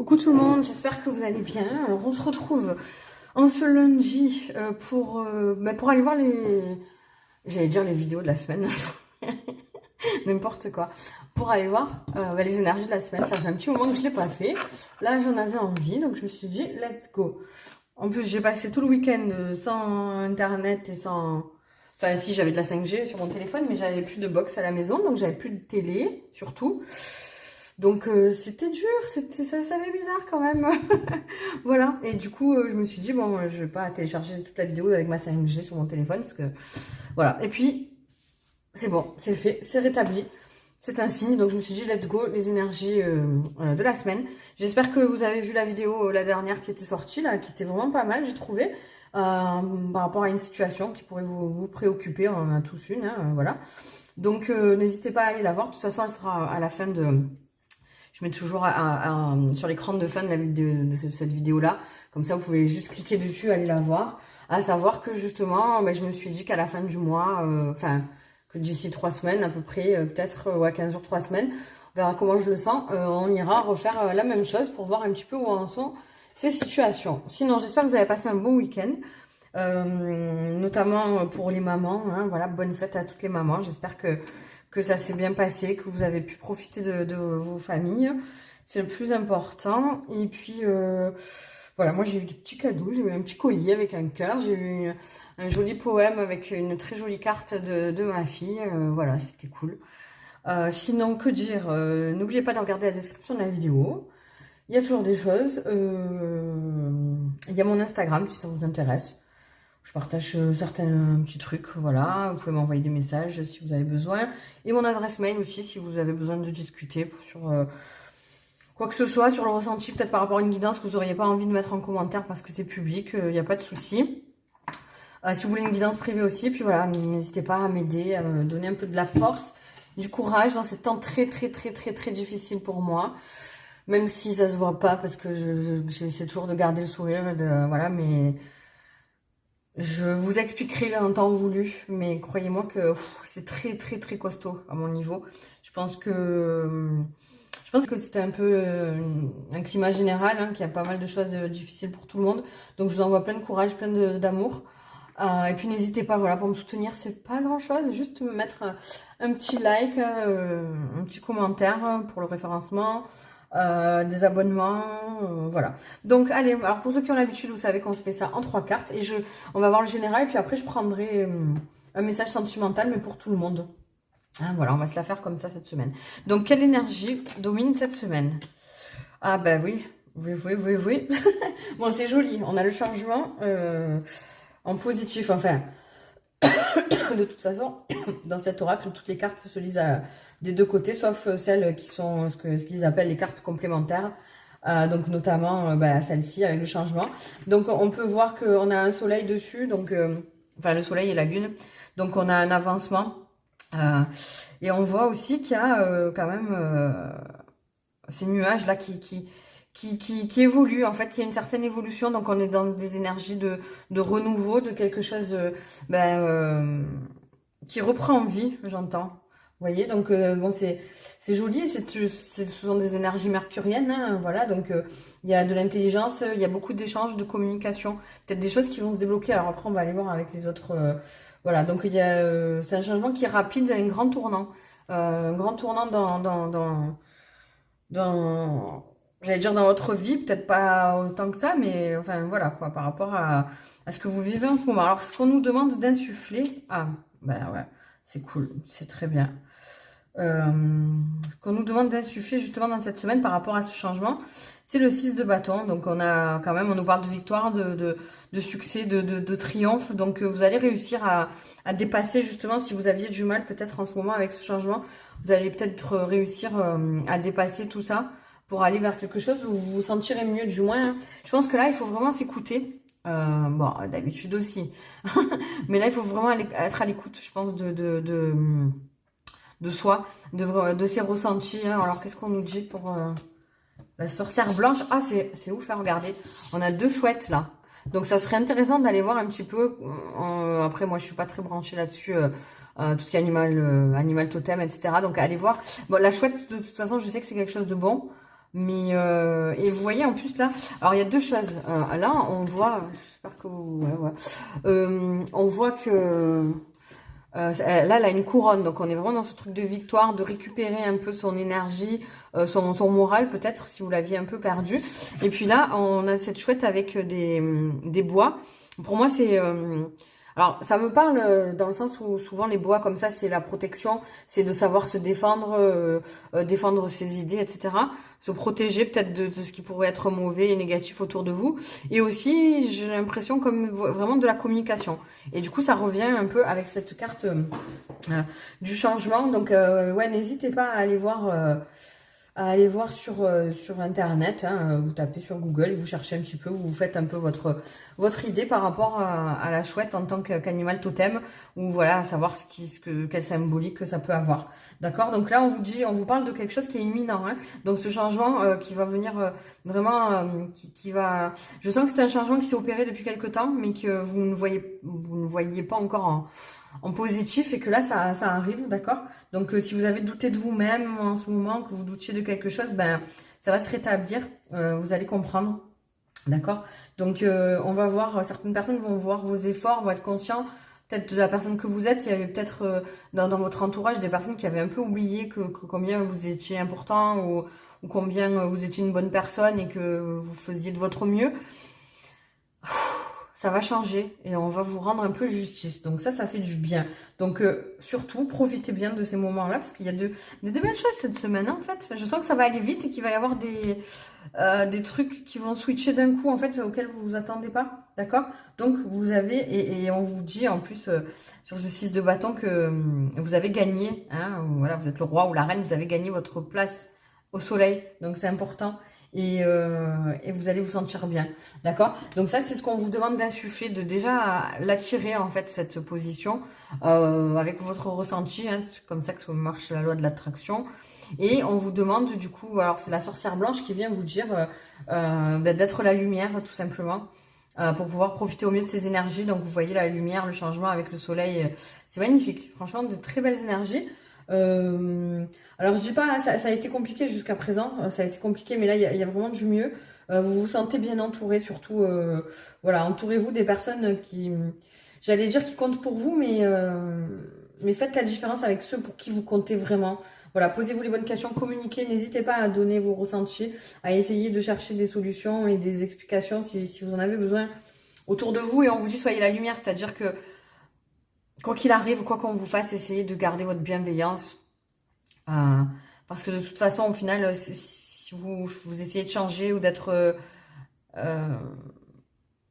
Coucou tout le monde, j'espère que vous allez bien. Alors on se retrouve en ce lundi pour aller voir j'allais dire les vidéos de la semaine, n'importe quoi. Pour aller voir les énergies de la semaine, ça fait un petit moment que je ne l'ai pas fait. Là j'en avais envie, donc je me suis dit let's go. En plus j'ai passé tout le week-end sans internet et sans... Enfin si, j'avais de la 5G sur mon téléphone, mais j'avais plus de box à la maison, donc j'avais plus de télé surtout. Donc c'était dur, ça fait bizarre quand même. Voilà, et du coup je me suis dit bon, je vais pas télécharger toute la vidéo avec ma 5G sur mon téléphone parce que voilà. Et puis c'est bon, c'est fait, c'est rétabli, c'est un signe. Donc je me suis dit let's go, les énergies de la semaine. J'espère que vous avez vu la vidéo la dernière qui était sortie là, qui était vraiment pas mal, j'ai trouvé, par rapport à une situation qui pourrait vous préoccuper. On en a tous une, hein, voilà. Donc n'hésitez pas à aller la voir. De toute façon elle sera à la fin de... Je mets toujours sur l'écran de fin de cette vidéo-là. Comme ça, vous pouvez juste cliquer dessus, aller la voir. À savoir que justement, je me suis dit qu'à la fin du mois, que d'ici 3 semaines à peu près, peut-être 15 jours, 3 semaines, on verra comment je le sens. On ira refaire la même chose pour voir un petit peu où en sont ces situations. Sinon, j'espère que vous avez passé un bon week-end. Notamment pour les mamans, hein, voilà, bonne fête à toutes les mamans. J'espère que ça s'est bien passé, que vous avez pu profiter de vos familles. C'est le plus important. Et puis, voilà, moi j'ai eu des petits cadeaux. J'ai eu un petit collier avec un cœur. J'ai eu un joli poème avec une très jolie carte de ma fille. Voilà, c'était cool. Sinon, que dire, n'oubliez pas de regarder la description de la vidéo. Il y a toujours des choses. Il y a mon Instagram si ça vous intéresse. Je partage certains petits trucs, voilà. Vous pouvez m'envoyer des messages si vous avez besoin. Et mon adresse mail aussi, si vous avez besoin de discuter sur quoi que ce soit, sur le ressenti, peut-être par rapport à une guidance que vous n'auriez pas envie de mettre en commentaire parce que c'est public, il n'y a pas de souci. Si vous voulez une guidance privée aussi, puis voilà, n'hésitez pas à m'aider, à me donner un peu de la force, du courage dans ces temps très difficiles pour moi. Même si ça se voit pas parce que j'essaie toujours de garder le sourire, voilà, mais... Je vous expliquerai en temps voulu, mais croyez-moi que c'est très costaud à mon niveau. Je pense que c'était un peu un climat général, hein, qu'il y a pas mal de choses difficiles pour tout le monde. Donc je vous envoie plein de courage, plein d'amour. Et puis n'hésitez pas, voilà, pour me soutenir, c'est pas grand-chose, juste me mettre un petit like, un petit commentaire pour le référencement. Des abonnements, voilà. Donc allez, alors pour ceux qui ont l'habitude, vous savez qu'on se fait ça en 3 cartes et on va voir le général et puis après je prendrai un message sentimental mais pour tout le monde. Hein, voilà, on va se la faire comme ça cette semaine. Donc quelle énergie domine cette semaine? Ah ben oui. Bon, c'est joli, on a le changement en positif, enfin. De toute façon, dans cet oracle, toutes les cartes se lisent des deux côtés, sauf celles qui sont ce qu'ils appellent les cartes complémentaires. Donc notamment celle-ci avec le changement. Donc on peut voir qu'on a un soleil dessus, donc enfin le soleil et la lune. Donc on a un avancement. Et on voit aussi qu'il y a quand même ces nuages là qui évolue. En fait, il y a une certaine évolution. Donc, on est dans des énergies de renouveau, de quelque chose qui reprend vie, j'entends. Vous voyez, donc, bon, c'est joli. Ce sont des énergies mercuriennes, hein, voilà. Donc, il y a de l'intelligence, il y a beaucoup d'échanges, de communication. Peut-être des choses qui vont se débloquer. Alors, après, on va aller voir avec les autres. Voilà, donc, c'est un changement qui est rapide, un grand tournant. Un grand tournant j'allais dire dans votre vie, peut-être pas autant que ça, mais enfin voilà quoi, par rapport à ce que vous vivez en ce moment. Alors, ce qu'on nous demande d'insuffler, ah, ben ouais, c'est cool, c'est très bien. Qu'on nous demande d'insuffler justement dans cette semaine par rapport à ce changement, c'est le 6 de bâton. Donc on a quand même, on nous parle de victoire, de succès, de triomphe. Donc vous allez réussir à dépasser justement, si vous aviez du mal peut-être en ce moment avec ce changement, vous allez peut-être réussir à dépasser tout ça pour aller vers quelque chose où vous vous sentirez mieux du moins. Hein. Je pense que là, il faut vraiment s'écouter. Bon, d'habitude aussi. Mais là, il faut vraiment être à l'écoute, je pense, de soi, de ses ressentis. Hein. Alors, qu'est-ce qu'on nous dit pour la sorcière blanche? Ah, c'est ouf, hein, regardez. On a 2 chouettes, là. Donc, ça serait intéressant d'aller voir un petit peu. Après, moi, je suis pas très branchée là-dessus. Tout ce qui est animal totem, etc. Donc, allez voir. Bon, la chouette, de toute façon, je sais que c'est quelque chose de bon. Mais, et vous voyez en plus là, alors il y a deux choses. Là, on voit, j'espère que vous... Ouais, ouais. On voit que... là, elle a une couronne, donc on est vraiment dans ce truc de victoire, de récupérer un peu son énergie, son moral peut-être, si vous l'aviez un peu perdu. Et puis là, on a cette chouette avec des bois. Pour moi, c'est... alors, ça me parle dans le sens où souvent les bois comme ça, c'est la protection, c'est de savoir se défendre, défendre ses idées, etc. Se protéger peut-être de ce qui pourrait être mauvais et négatif autour de vous. Et aussi, j'ai l'impression comme vraiment de la communication. Et du coup, ça revient un peu avec cette carte du changement. Donc, ouais, n'hésitez pas à aller voir sur Internet. Hein. Vous tapez sur Google, vous cherchez un petit peu, vous faites un peu votre idée par rapport à la chouette en tant qu'animal totem, ou voilà, à savoir quelle symbolique que ça peut avoir. D'accord? Donc là, on vous parle de quelque chose qui est imminent. Hein. Donc ce changement qui va venir vraiment, qui va... Je sens que c'est un changement qui s'est opéré depuis quelque temps, mais que vous ne voyez pas encore en positif, et que là, ça arrive, d'accord? Donc, si vous avez douté de vous-même en ce moment, que vous doutiez de quelque chose, ben, ça va se rétablir, vous allez comprendre, d'accord? Donc, on va voir, certaines personnes vont voir vos efforts, vont être conscients, peut-être de la personne que vous êtes. Il y avait peut-être dans votre entourage des personnes qui avaient un peu oublié que combien vous étiez important, ou combien vous étiez une bonne personne et que vous faisiez de votre mieux. Ça va changer et on va vous rendre un peu justice. Donc ça fait du bien. Donc surtout, profitez bien de ces moments-là parce qu'il y a des belles choses cette semaine, hein, en fait. Je sens que ça va aller vite et qu'il va y avoir des trucs qui vont switcher d'un coup, en fait, auxquels vous vous attendez pas. D'accord? Donc vous avez, et on vous dit en plus sur ce 6 de bâton que vous avez gagné. Hein, voilà, vous êtes le roi ou la reine, vous avez gagné votre place au soleil. Donc c'est important. Et vous allez vous sentir bien, d'accord? Donc ça, c'est ce qu'on vous demande d'insuffler, de déjà l'attirer, en fait, cette position, avec votre ressenti, hein, c'est comme ça que marche la loi de l'attraction. Et on vous demande, du coup, alors c'est la sorcière blanche qui vient vous dire d'être la lumière, tout simplement, pour pouvoir profiter au mieux de ces énergies. Donc vous voyez la lumière, le changement avec le soleil, c'est magnifique, franchement, de très belles énergies. Alors je dis pas, ça a été compliqué jusqu'à présent, ça a été compliqué, mais là il y a vraiment du mieux. Vous vous sentez bien entouré, surtout, voilà, entourez-vous des personnes qui, j'allais dire qui comptent pour vous, mais faites la différence avec ceux pour qui vous comptez vraiment. Voilà, posez-vous les bonnes questions, communiquez, n'hésitez pas à donner vos ressentis, à essayer de chercher des solutions et des explications si vous en avez besoin autour de vous. Et on vous dit soyez la lumière, c'est-à-dire que quoi qu'il arrive, quoi qu'on vous fasse, essayez de garder votre bienveillance. Parce que de toute façon, au final, si vous essayez de changer ou d'être...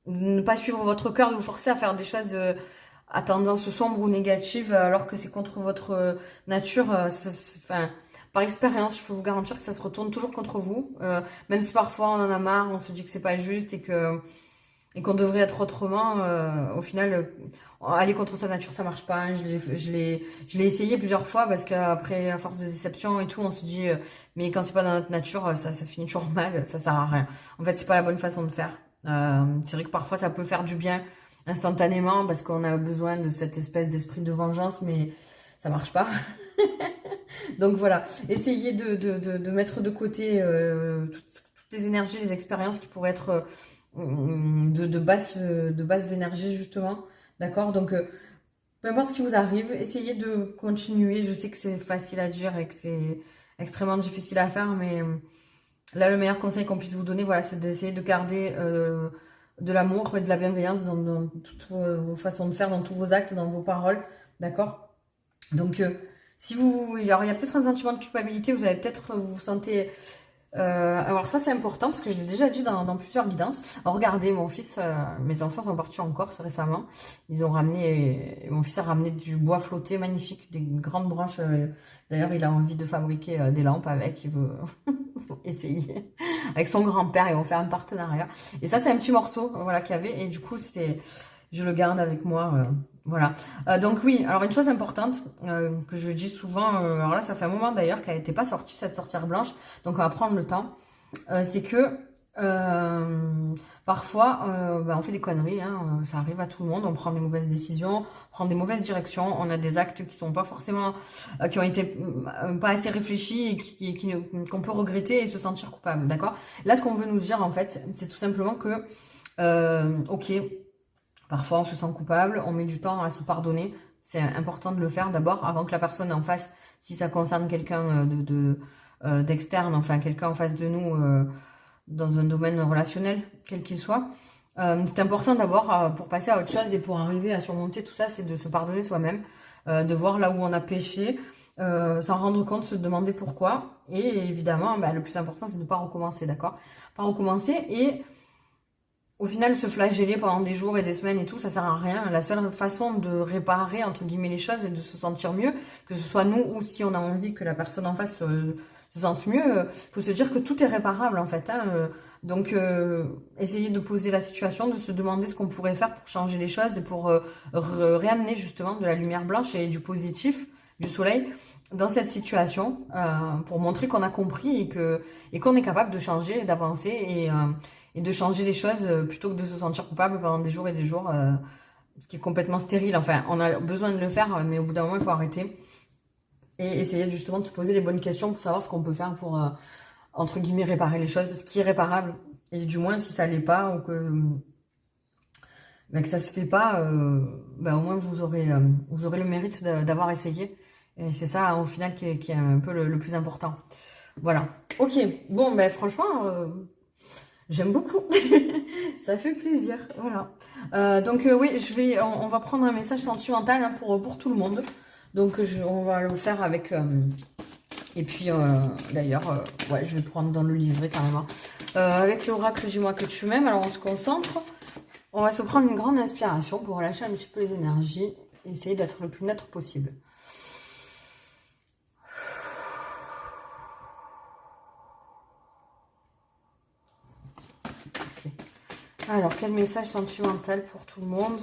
ne pas suivre votre cœur, de vous forcer à faire des choses à tendance sombre ou négative, alors que c'est contre votre nature. Enfin, par expérience, je peux vous garantir que ça se retourne toujours contre vous. Même si parfois on en a marre, on se dit que c'est pas juste et qu'on devrait être autrement, au final, aller contre sa nature, ça marche pas. Hein. Je l'ai essayé plusieurs fois parce qu'après, à force de déception et tout, on se dit, mais quand c'est pas dans notre nature, ça finit toujours mal, ça sert à rien. En fait, c'est pas la bonne façon de faire. C'est vrai que parfois, ça peut faire du bien instantanément parce qu'on a besoin de cette espèce d'esprit de vengeance, mais ça marche pas. Donc voilà, essayez de mettre de côté toutes les énergies, les expériences qui pourraient être... de basses énergies justement, d'accord? Donc peu importe ce qui vous arrive, essayez de continuer. Je sais que c'est facile à dire et que c'est extrêmement difficile à faire, mais là le meilleur conseil qu'on puisse vous donner, voilà, c'est d'essayer de garder de l'amour et de la bienveillance dans toutes vos façons de faire, dans tous vos actes, dans vos paroles, d'accord? Donc si vous, il y a peut-être un sentiment de culpabilité, vous allez peut-être vous sentez... alors ça c'est important parce que je l'ai déjà dit dans plusieurs guidances. Alors, regardez, mon fils, mes enfants sont partis en Corse récemment. Mon fils a ramené du bois flotté magnifique, des grandes branches. D'ailleurs, il a envie de fabriquer des lampes avec. Il veut essayer avec son grand-père. Ils vont faire un partenariat. Et ça c'est un petit morceau, voilà, qu'il y avait. Et du coup je le garde avec moi. Voilà. Donc oui, alors une chose importante que je dis souvent, alors là ça fait un moment d'ailleurs qu'elle n'était pas sortie, cette sorcière blanche, donc on va prendre le temps, c'est que Parfois, on fait des conneries, hein, ça arrive à tout le monde, on prend des mauvaises décisions, on prend des mauvaises directions, on a des actes qui sont pas forcément, qui ont été pas assez réfléchis et qu'on peut regretter et se sentir coupable, d'accord? Là, ce qu'on veut nous dire, en fait, c'est tout simplement que, ok, parfois on se sent coupable, on met du temps à se pardonner, c'est important de le faire d'abord avant que la personne en face, si ça concerne quelqu'un d'externe, enfin quelqu'un en face de nous, dans un domaine relationnel, quel qu'il soit. C'est important d'abord, pour passer à autre chose et pour arriver à surmonter tout ça, c'est de se pardonner soi-même, de voir là où on a péché, s'en rendre compte, se demander pourquoi. Et évidemment, le plus important, c'est de ne pas recommencer, d'accord? Pas recommencer et au final, se flageller pendant des jours et des semaines et tout, ça sert à rien. La seule façon de réparer, entre guillemets, les choses et de se sentir mieux, que ce soit nous ou si on a envie que la personne en face se sente mieux, faut se dire que tout est réparable en fait. Donc, essayer de poser la situation, de se demander ce qu'on pourrait faire pour changer les choses et pour réamener justement de la lumière blanche et du positif, du soleil dans cette situation, pour montrer qu'on a compris et qu'on est capable de changer, d'avancer et de changer les choses plutôt que de se sentir coupable pendant des jours et des jours, ce qui est complètement stérile. Enfin, on a besoin de le faire, mais au bout d'un moment, il faut arrêter et essayer justement de se poser les bonnes questions pour savoir ce qu'on peut faire pour, entre guillemets, réparer les choses, ce qui est réparable. Et du moins, si ça l'est pas ou que ça se fait pas, au moins vous aurez le mérite d'avoir essayé. Et c'est ça, au final, qui est un peu le plus important. Voilà. Ok. Bon, franchement, j'aime beaucoup. Ça fait plaisir. Voilà. Donc, oui, on va prendre un message sentimental hein, pour tout le monde. Donc, on va le faire avec... et puis, d'ailleurs, ouais, je vais prendre dans le livret carrément. Avec l'oracle Dis-moi que tu m'aimes. Alors, on se concentre. On va se prendre une grande inspiration pour relâcher un petit peu les énergies et essayer d'être le plus neutre possible. Okay. Alors, quel message sentimental pour tout le monde?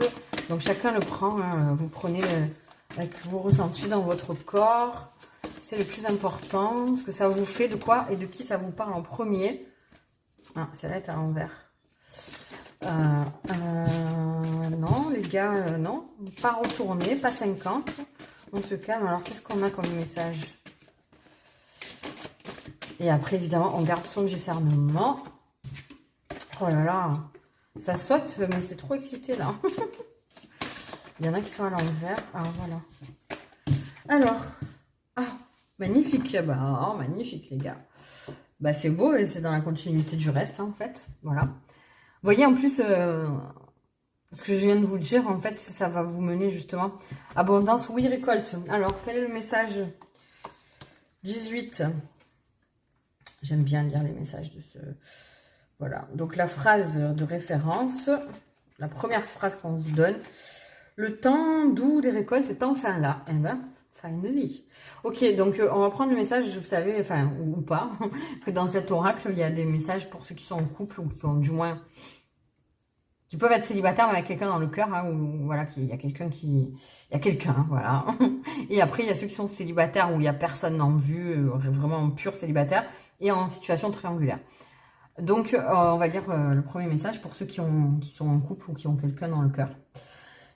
Donc, chacun le prend. Hein, vous prenez avec vos ressentis dans votre corps. C'est le plus important. Ce que ça vous fait, de quoi et de qui ça vous parle en premier. Ah, celle-là est à l'envers. Non, les gars, non. Pas retourner, pas 50. On se calme. Alors, qu'est-ce qu'on a comme message? Et après, évidemment, on garde son discernement. Oh là là, ça saute, mais c'est trop excité, là. Il y en a qui sont à l'envers. Ah, voilà. Alors, magnifique. Magnifique, les gars. C'est beau et c'est dans la continuité du reste, hein, en fait. Voilà. Vous voyez, en plus, ce que je viens de vous dire, en fait, ça va vous mener justement. Abondance, oui, récolte. Alors, quel est le message? 18. J'aime bien lire les messages de ce... Voilà. Donc, la phrase de référence, la première phrase qu'on vous donne. Le temps doux des récoltes est enfin là. Eh ben, finally. Ok, donc on va prendre le message, vous savez, enfin, ou pas, que dans cet oracle, il y a des messages pour ceux qui sont en couple ou qui ont du moins... qui peuvent être célibataires mais avec quelqu'un dans le cœur, hein, ou voilà, il y a quelqu'un qui... Il y a quelqu'un, voilà. Et après, il y a ceux qui sont célibataires où il n'y a personne en vue, vraiment pur célibataire, et en situation triangulaire. Donc, on va lire le premier message pour ceux qui sont en couple ou qui ont quelqu'un dans le cœur.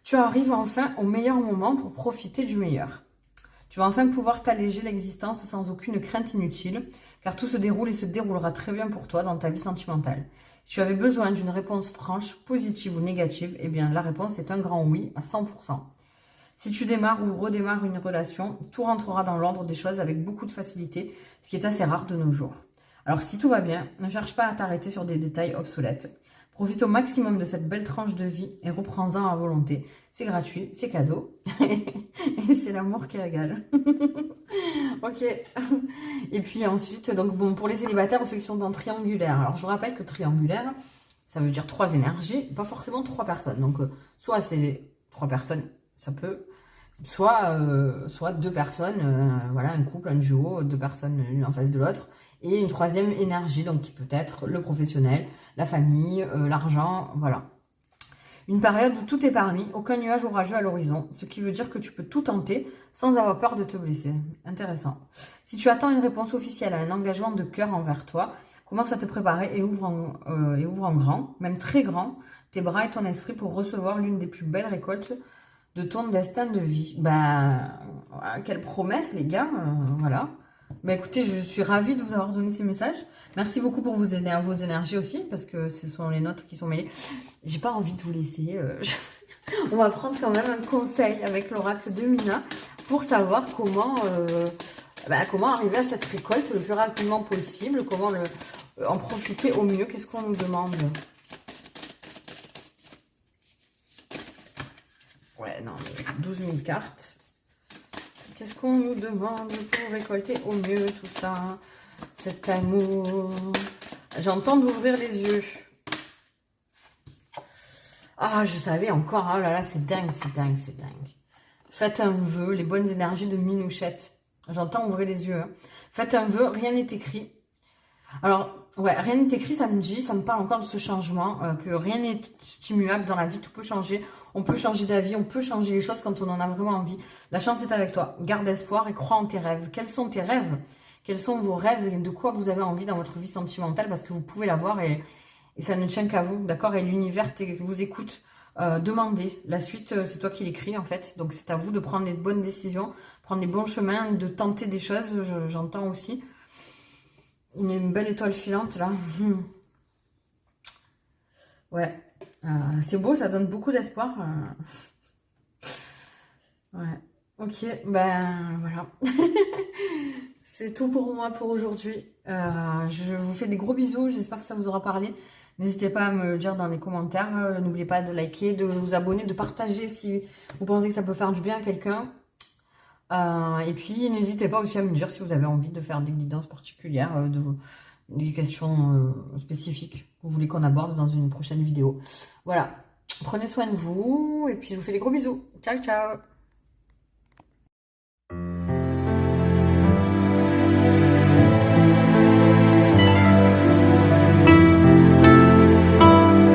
Tu arrives enfin au meilleur moment pour profiter du meilleur. Tu vas enfin pouvoir t'alléger l'existence sans aucune crainte inutile, car tout se déroule et se déroulera très bien pour toi dans ta vie sentimentale. Si tu avais besoin d'une réponse franche, positive ou négative, eh bien la réponse est un grand oui à 100%. Si tu démarres ou redémarres une relation, tout rentrera dans l'ordre des choses avec beaucoup de facilité, ce qui est assez rare de nos jours. Alors si tout va bien, ne cherche pas à t'arrêter sur des détails obsolètes. Profite au maximum de cette belle tranche de vie et reprends-en à volonté. C'est gratuit, c'est cadeau et c'est l'amour qui régale. Ok. Et puis ensuite, donc bon, pour les célibataires ou ceux qui sont dans triangulaire. Alors je vous rappelle que triangulaire, ça veut dire 3 énergies, pas forcément 3 personnes. Donc soit c'est 3 personnes, ça peut, soit 2 personnes, voilà, un couple, un duo, 2 personnes l'une en face de l'autre. Et une troisième énergie, donc qui peut être le professionnel, la famille, l'argent, voilà. Une période où tout est permis, aucun nuage orageux à l'horizon, ce qui veut dire que tu peux tout tenter sans avoir peur de te blesser. Intéressant. Si tu attends une réponse officielle à un engagement de cœur envers toi, Commence à te préparer et ouvre en grand, même très grand, tes bras et ton esprit pour recevoir l'une des plus belles récoltes de ton destin de vie. Ben, voilà, quelle promesse, les gars, voilà. Ben, écoutez, je suis ravie de vous avoir donné ces messages. Merci beaucoup pour vos énergies aussi, parce que ce sont les nôtres qui sont mêlées. J'ai pas envie de vous laisser. On va prendre quand même un conseil avec l'oracle de Mina pour savoir comment, comment arriver à cette récolte le plus rapidement possible, comment en profiter au mieux. Qu'est-ce qu'on nous demande? Ouais, non, 12 000 cartes. Qu'est-ce qu'on nous demande pour récolter au mieux tout ça? Cet amour. J'entends d'ouvrir les yeux. Ah, je savais encore. Oh là là, c'est dingue, c'est dingue, c'est dingue. Faites un vœu, les bonnes énergies de Minouchette. J'entends ouvrir les yeux. Hein. Faites un vœu, rien n'est écrit. Alors, ouais, rien n'est écrit, ça me parle encore de ce changement, que rien n'est immuable dans la vie, tout peut changer. On peut changer d'avis, on peut changer les choses quand on en a vraiment envie. La chance est avec toi. Garde espoir et crois en tes rêves. Quels sont tes rêves? Quels sont vos rêves et de quoi vous avez envie dans votre vie sentimentale? Parce que vous pouvez l'avoir et ça ne tient qu'à vous, d'accord? Et l'univers vous écoute. Demandez. La suite, c'est toi qui l'écris en fait. Donc c'est à vous de prendre les bonnes décisions, prendre les bons chemins, de tenter des choses, j'entends aussi. Une belle étoile filante là. Ouais. C'est beau, ça donne beaucoup d'espoir. Ouais. Ok, ben voilà. C'est tout pour moi pour aujourd'hui. Je vous fais des gros bisous. J'espère que ça vous aura parlé. N'hésitez pas à me le dire dans les commentaires. N'oubliez pas de liker, de vous abonner, de partager si vous pensez que ça peut faire du bien à quelqu'un. Et puis, n'hésitez pas aussi à me dire si vous avez envie de faire des guidances particulières, des questions spécifiques que vous voulez qu'on aborde dans une prochaine vidéo. Voilà. Prenez soin de vous et puis je vous fais des gros bisous. Ciao, ciao!